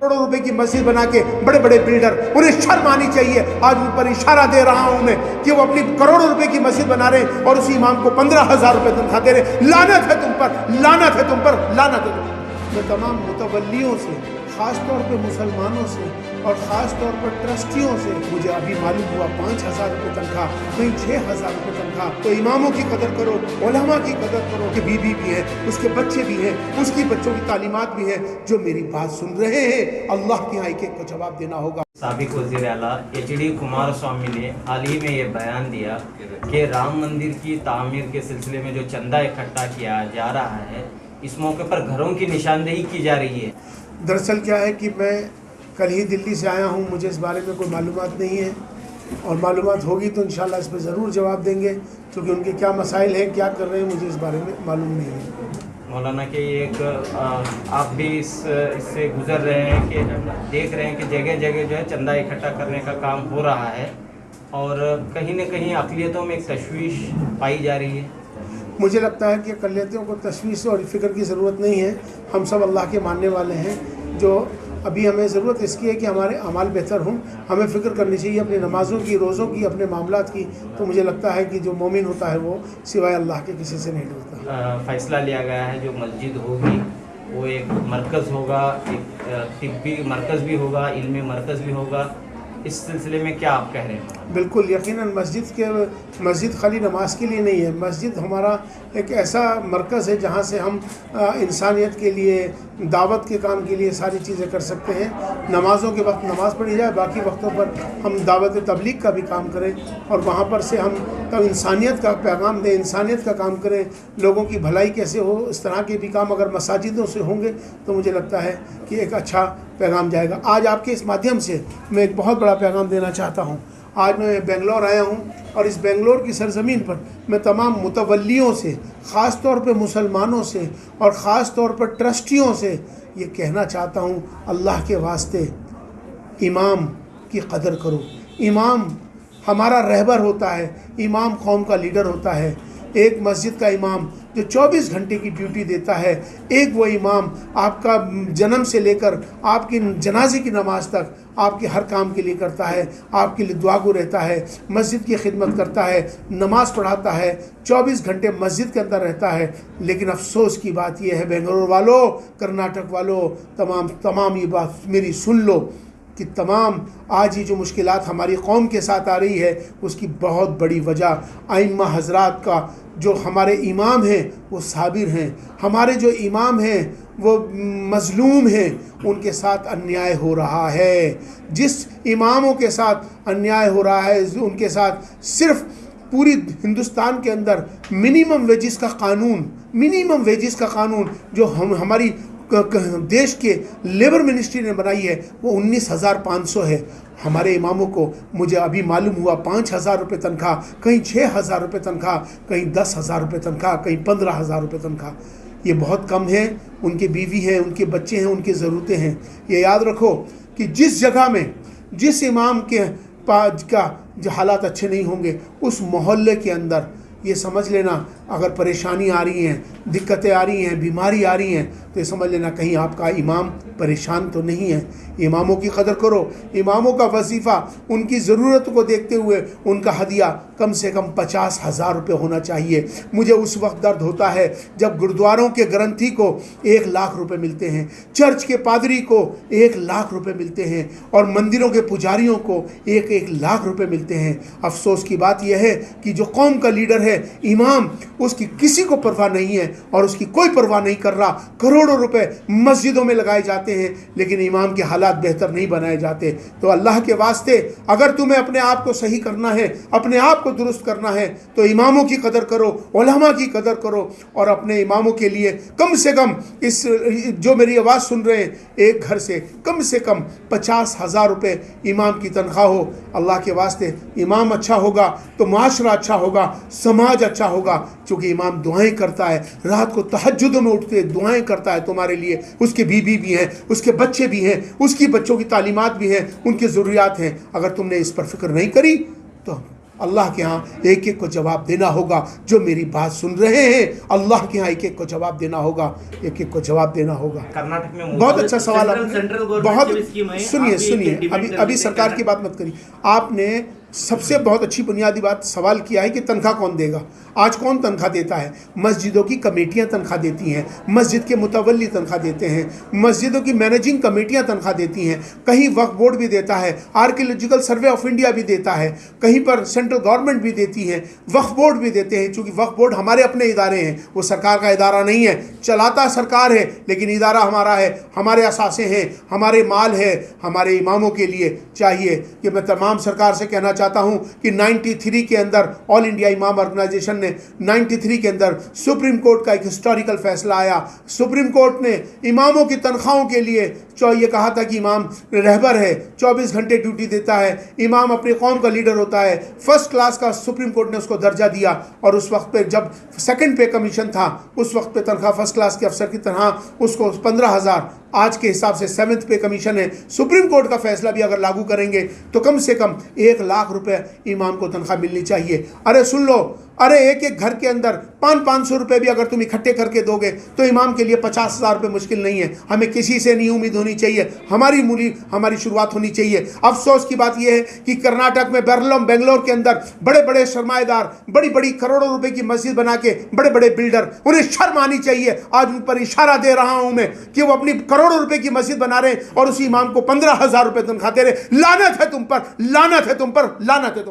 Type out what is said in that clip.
करोड़ों रुपए की मस्जिद बना के बड़े बड़े बिल्डर, उन्हें शर्म आनी चाहिए। आज उन पर इशारा दे रहा हूं मैं कि वो अपनी करोड़ों रुपए की मस्जिद बना रहे हैं और उसी इमाम को 15,000 रुपए तनख्वाह दे रहे। लानत है तुम पर, लानत है तुम पर, लानत है तुम पर। मैं तमाम मुतवल्लियों से, खास तौर पे मुसलमानों से और ख़ास तौर पर ट्रस्टियों से, मुझे अभी मालूम हुआ 5,000 रुपये तनख्वाह, कहीं 6,000 रुपये तनख्वाह। तो इमामों की कदर करो, उलमा की कदर करो कि बीवी भी है, उसके बच्चे भी हैं, उसकी बच्चों की तालीमात भी हैं। जो मेरी बात सुन रहे हैं, अल्लाह के यहाँ एक-एक को जवाब देना होगा। साबिक वज़ीर आला एच.डी. कुमारस्वामी ने हाल ही में ये बयान दिया कि राम मंदिर की तामीर के सिलसिले में जो चंदा इकट्ठा किया जा रहा है, इस मौके पर घरों की निशानदेही की जा रही है। दरअसल क्या है कि मैं कल ही दिल्ली से आया हूँ, मुझे इस बारे में कोई मालूमात नहीं है और मालूमात होगी तो इंशाल्लाह इस पर ज़रूर जवाब देंगे, क्योंकि उनके क्या मसाइल हैं, क्या कर रहे हैं, मुझे इस बारे में मालूम नहीं है। मौलाना के एक आप भी इससे गुजर रहे हैं कि देख रहे हैं कि जगह जगह जो है चंदा इकट्ठा करने का काम हो रहा है और कहीं न कहीं अक़लियतों में एक तशवीश पाई जा रही है। मुझे लगता है कि अक़लियतों को तशवीश और फ़िक्र की ज़रूरत नहीं है। हम सब अल्लाह के मानने वाले हैं। जो अभी हमें ज़रूरत इसकी है कि हमारे अमाल बेहतर हों। हमें फ़िक्र करनी चाहिए अपनी नमाज़ों की, रोज़ों की, अपने मामलात की। तो मुझे लगता है कि जो मोमिन होता है वो सिवाय अल्लाह के किसी से नहीं डरता। फ़ैसला लिया गया है जो मस्जिद होगी वो एक मरकज़ होगा, एक तिब्बी मरकज़ भी होगा, इल्मी मरकज़ भी होगा। इस सिलसिले में क्या आप कह रहे हैं? बिल्कुल यकीनन मस्जिद खाली नमाज के लिए नहीं है। मस्जिद हमारा एक ऐसा मरकज़ है जहाँ से हम इंसानियत के लिए, दावत के काम के लिए सारी चीज़ें कर सकते हैं। नमाज़ों के वक्त नमाज़ पढ़ी जाए, बाकी वक्तों पर हम दावत तबलीग का भी काम करें और वहाँ पर से हम तब इंसानियत का पैगाम दें, इंसानियत का काम करें, लोगों की भलाई कैसे हो, इस तरह के भी काम अगर मसाजिदों से होंगे तो मुझे लगता है कि एक अच्छा पैगाम जाएगा। आज आपके इस माध्यम से मैं एक बहुत बड़ा पैगाम देना चाहता हूँ। आज मैं बेंगलोर आया हूँ और इस बेंगलोर की सरज़मीन पर मैं तमाम मुतवल्लियों से, ख़ास तौर पे मुसलमानों से और ख़ास तौर पर ट्रस्टियों से ये कहना चाहता हूँ, अल्लाह के वास्ते इमाम की कदर करो। इमाम हमारा रहबर होता है, इमाम कौम का लीडर होता है। एक मस्जिद का इमाम जो 24 घंटे की ड्यूटी देता है, एक वो इमाम आपका जन्म से लेकर आपकी जनाजे की नमाज तक आपके हर काम के लिए करता है, आपके लिए दुआगो रहता है, मस्जिद की खिदमत करता है, नमाज़ पढ़ाता है, 24 घंटे मस्जिद के अंदर रहता है। लेकिन अफसोस की बात यह है बेंगलोर वालों, कर्नाटक वालों, तमाम ये बात मेरी सुन लो कि तमाम आज ये जो मुश्किलात हमारी कौम के साथ आ रही है उसकी बहुत बड़ी वजह आइम्मा हज़रात का, जो हमारे इमाम हैं वो साबिर हैं, हमारे जो इमाम हैं वो मज़लूम हैं, उनके साथ अन्याय हो रहा है। जिस इमामों के साथ अन्याय हो रहा है उनके साथ सिर्फ़ पूरी हिंदुस्तान के अंदर मिनिमम वेजेस का कानून जो हमारी देश के लेबर मिनिस्ट्री ने बनाई है वो 19,500 है। हमारे इमामों को मुझे अभी मालूम हुआ 5,000 रुपये तनख्वाह, कहीं 6,000 रुपये तनख्वाह, कहीं 10,000 रुपये तनख्वाह, कहीं 15,000 रुपये तनख्वाह। ये बहुत कम है। उनके बीवी हैं, उनके बच्चे हैं, उनकी ज़रूरतें हैं। ये याद रखो कि जिस जगह में जिस इमाम के का जो हालात अच्छे नहीं होंगे उस मोहल्ले के अंदर ये समझ लेना अगर परेशानी आ रही हैं, दिक्कतें आ रही हैं, बीमारी आ रही हैं तो ये समझ लेना कहीं आपका इमाम परेशान तो नहीं है। इमामों की कदर करो। इमामों का वजीफ़ा उनकी ज़रूरत को देखते हुए उनका हदिया कम से कम 50,000 रुपये होना चाहिए। मुझे उस वक्त दर्द होता है जब गुरुद्वारों के ग्रंथी को 1 लाख रुपये मिलते हैं, चर्च के पादरी को 1 लाख रुपये मिलते हैं और मंदिरों के पुजारियों को 1-1 लाख रुपये मिलते हैं। अफसोस की बात यह है कि जो कौम का लीडर है इमाम, उसकी किसी को परवाह नहीं है और उसकी कोई परवाह नहीं कर रहा। करोड़ों रुपए मस्जिदों में लगाए जाते हैं लेकिन इमाम के हालात बेहतर नहीं बनाए जाते। तो अल्लाह के वास्ते अगर तुम्हें अपने आप को सही करना है, अपने आप को दुरुस्त करना है तो इमामों की कदर करो, उलमा की कदर करो और अपने इमामों के लिए कम से कम इस जो मेरी आवाज़ सुन रहे हैं एक घर से कम 50,000 रुपये इमाम की तनख्वाह हो। अल्लाह के वास्ते इमाम अच्छा होगा तो माशरा अच्छा होगा, समाज अच्छा होगा, क्योंकि इमाम दुआएं करता है, रात को तहज्जुद में उठते दुआएं करता है तुम्हारे लिए। उसके बीवी भी हैं, उसके बच्चे भी हैं, उसकी बच्चों की तालीमात भी हैं, उनकी ज़रूरियात हैं। अगर तुमने इस पर फिक्र नहीं करी तो अल्लाह के यहाँ एक एक को जवाब देना होगा। जो मेरी बात सुन रहे हैं, अल्लाह के यहाँ एक एक को जवाब देना होगा, एक एक को जवाब देना होगा। कर्नाटक में बहुत अच्छा सवाल आपने, बहुत सुनिए अभी सरकार की बात मत करिए। आपने सबसे बहुत अच्छी बुनियादी बात सवाल किया है कि तनख्वाह कौन देगा। आज कौन तनख्वाह देता है? मस्जिदों की कमेटियां तनख्वाह देती हैं, मस्जिद के मुतवल्ली तनख्वाह देते हैं, मस्जिदों की मैनेजिंग कमेटियां तनख्वाह देती हैं, कहीं वक्फ बोर्ड भी देता है, आर्कियोलॉजिकल सर्वे ऑफ इंडिया भी देता है, कहीं पर सेंट्रल गवर्नमेंट भी देती है, वक्फ बोर्ड भी देते हैं। चूँकि वक्फ बोर्ड हमारे अपने इदारे हैं, वो सरकार का इदारा नहीं है, चलाता सरकार है लेकिन इदारा हमारा है, हमारे असासे हैं, हमारे माल है। हमारे इमामों के लिए चाहिए कि मैं तमाम सरकार से कहना चाहता हूं कि 93 के अंदर ऑल इंडिया इमाम ऑर्गेनाइजेशन ने 93 के अंदर सुप्रीम कोर्ट का एक हिस्टोरिकल फैसला आया। सुप्रीम कोर्ट ने इमामों की तनख्वाहों के लिए ये कहा था कि इमाम रहबर है, 24 घंटे ड्यूटी देता है, इमाम अपनी कौम का लीडर होता है, फर्स्ट क्लास का सुप्रीम कोर्ट ने उसको दर्जा दिया। और उस वक्त पे जब सेकंड पे कमीशन था, उस वक्त पे तनख्वाह फर्स्ट क्लास के अफसर की तरह उसको 15,000, आज के हिसाब से 7th पे कमीशन है। सुप्रीम कोर्ट का फैसला भी अगर लागू करेंगे तो कम से कम 1 लाख रुपए इमाम को तनख्वाह मिलनी चाहिए। अरे सुन लो, अरे एक एक घर के अंदर 500-500 रुपए भी अगर तुम इकट्ठे करके दोगे तो इमाम के लिए 50,000 रुपये मुश्किल नहीं है। हमें किसी से नहीं उम्मीद होनी चाहिए, हमारी शुरुआत होनी चाहिए। अफसोस की बात यह है कि कर्नाटक में बेंगलोर के अंदर बड़े बड़े सरमाएदार बड़ी बड़ी करोड़ों रुपए की मस्जिद बना के बड़े बड़े बिल्डर, उन्हें शर्म आनी चाहिए। आज उन पर इशारा दे रहा हूं मैं कि वो अपनी करोड़ों रुपए की मस्जिद बना रहे हैं और उसी इमाम को 15,000 रुपए तनख्वाह दे रहे। लानत है तुम पर, लानत है तुम पर, लानत है तुम